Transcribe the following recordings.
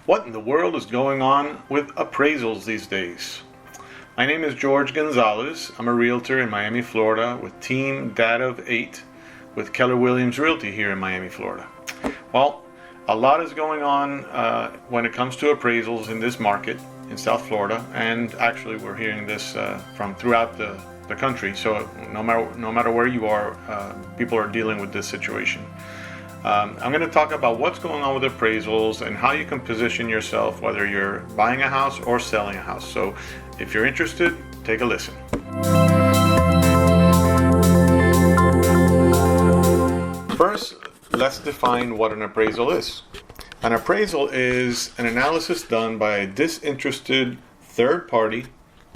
What in the world is going on with appraisals these days? My name is Jorge Gonzalez. I'm a realtor in Miami, Florida with Team Data of 8 with Keller Williams Realty here in Miami, Florida. Well, a lot is going on when it comes to appraisals in this market in South Florida, and actually we're hearing this from throughout the country. So no matter where you are, people are dealing with this situation. I'm going to talk about what's going on with appraisals and how you can position yourself, whether you're buying a house or selling a house. So if you're interested, take a listen. First, let's define what an appraisal is. An appraisal is an analysis done by a disinterested third party,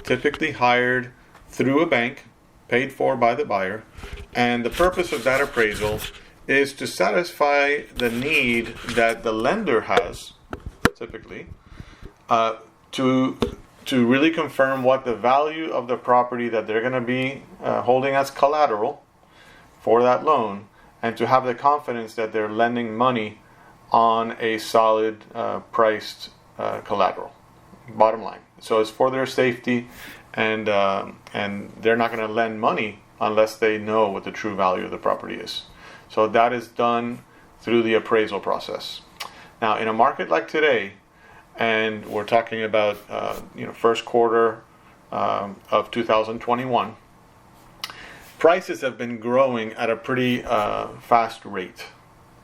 typically hired through a bank, paid for by the buyer, and the purpose of that appraisal is to satisfy the need that the lender has, typically, to really confirm what the value of the property that they're going to be holding as collateral for that loan, and to have the confidence that they're lending money on a solid priced collateral. Bottom line. So it's for their safety, and they're not going to lend money unless they know what the true value of the property is. So that is done through the appraisal process. Now, in a market like today, and we're talking about first quarter of 2021, prices have been growing at a pretty fast rate.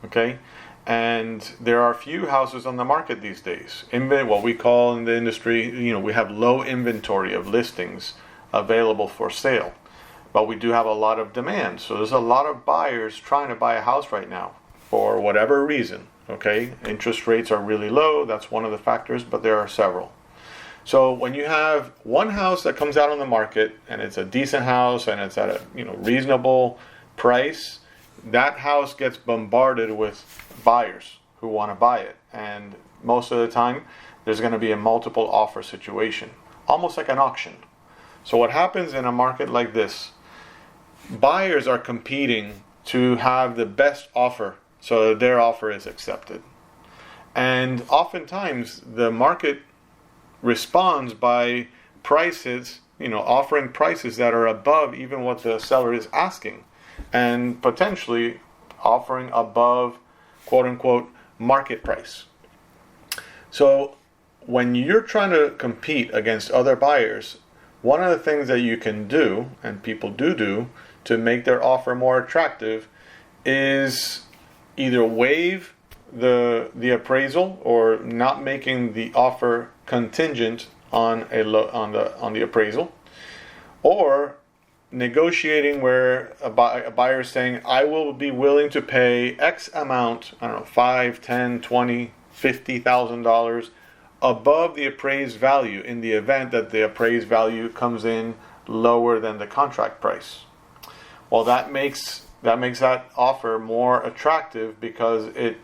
Okay, and there are few houses on the market these days. What we call in the industry, we have low inventory of listings available for sale. But we do have a lot of demand. So there's a lot of buyers trying to buy a house right now for whatever reason. Okay, interest rates are really low. That's one of the factors, but there are several. So when you have one house that comes out on the market and it's a decent house and it's at a reasonable price, that house gets bombarded with buyers who want to buy it. And most of the time, there's going to be a multiple offer situation, almost like an auction. So what happens in a market like this? Buyers are competing to have the best offer so that their offer is accepted. And oftentimes the market responds by prices, offering prices that are above even what the seller is asking, and potentially offering above quote unquote market price. So when you're trying to compete against other buyers, one of the things that you can do, and people do, to make their offer more attractive is either waive the appraisal or not making the offer contingent on the appraisal, or negotiating where a buyer is saying, I will be willing to pay X amount, I don't know, $5, $10, $20, $50,000 above the appraised value in the event that the appraised value comes in lower than the contract price. Well, that makes that offer more attractive because it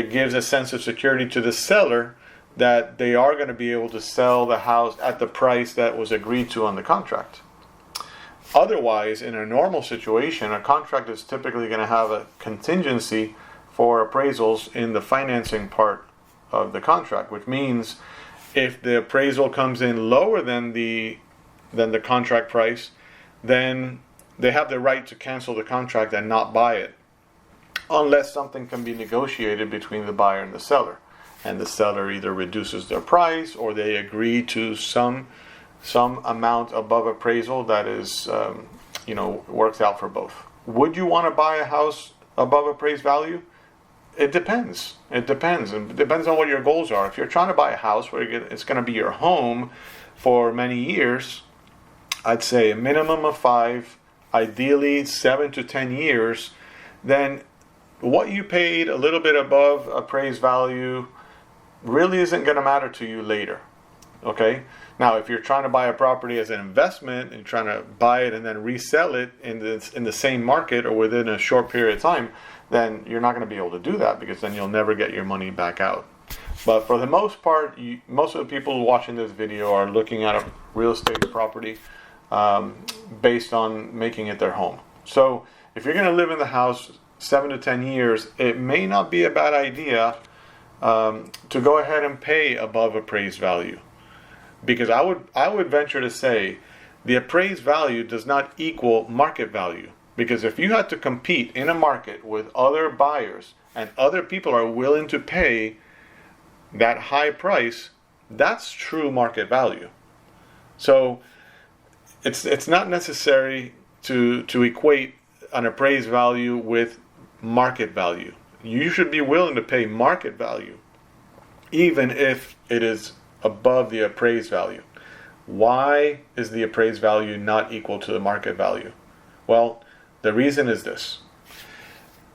gives a sense of security to the seller that they are going to be able to sell the house at the price that was agreed to on the contract. Otherwise, in a normal situation, a contract is typically going to have a contingency for appraisals in the financing part of the contract, which means if the appraisal comes in lower than the contract price, then they have the right to cancel the contract and not buy it, unless something can be negotiated between the buyer and the seller, and the seller either reduces their price or they agree to some amount above appraisal that is works out for both. Would you want to buy a house above appraised value? It depends. It depends on what your goals are. If you're trying to buy a house where it's going to be your home for many years, I'd say a minimum of 5, ideally 7 to 10 years, then what you paid a little bit above appraised value really isn't going to matter to you later. Okay? Now, if you're trying to buy a property as an investment and trying to buy it and then resell it in the same market or within a short period of time, then you're not going to be able to do that because then you'll never get your money back out. But for the most part, most of the people watching this video are looking at a real estate property based on making it their home. So if you're going to live in the house 7 to 10 years, it may not be a bad idea to go ahead and pay above appraised value. Because I would venture to say the appraised value does not equal market value. Because if you had to compete in a market with other buyers and other people are willing to pay that high price, that's true market value. So it's not necessary to equate an appraised value with market value. You should be willing to pay market value, even if it is above the appraised value. Why is the appraised value not equal to the market value? Well, the reason is this.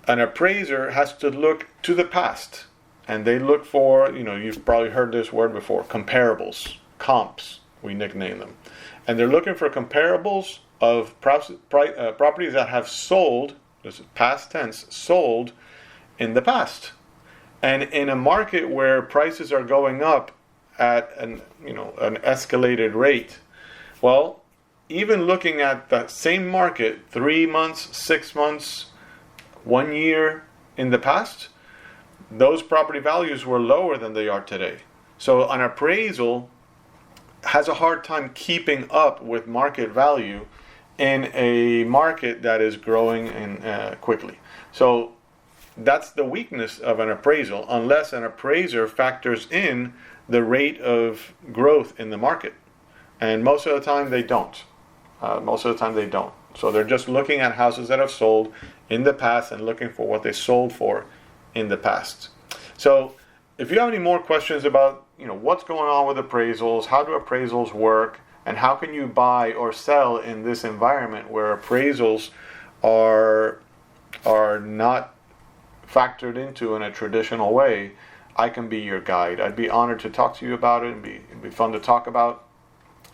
An appraiser has to look to the past, and they look for, you've probably heard this word before, comparables, comps, we nickname them. And they're looking for comparables of properties that have sold, this is past tense, sold in the past. And in a market where prices are going up at an escalated rate, well, even looking at that same market 3 months, 6 months, 1 year in the past, those property values were lower than they are today. So an appraisal has a hard time keeping up with market value in a market that is growing quickly. So that's the weakness of an appraisal, unless an appraiser factors in the rate of growth in the market. And most of the time they don't. So they're just looking at houses that have sold in the past and looking for what they sold for in the past. So if you have any more questions about what's going on with appraisals, how do appraisals work, and how can you buy or sell in this environment where appraisals are not factored into in a traditional way, I can be your guide. I'd be honored to talk to you about it. It'd be fun to talk about.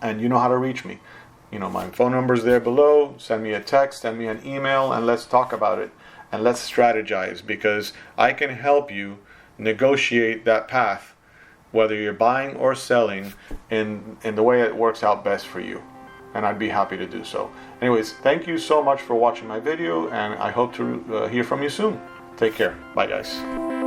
And you know how to reach me. My phone number is there below. Send me a text, send me an email, and let's talk about it. And let's strategize, because I can help you negotiate that path, whether you're buying or selling, in the way it works out best for you. And I'd be happy to do so. Anyways, thank you so much for watching my video, and I hope to hear from you soon. Take care. Bye, guys.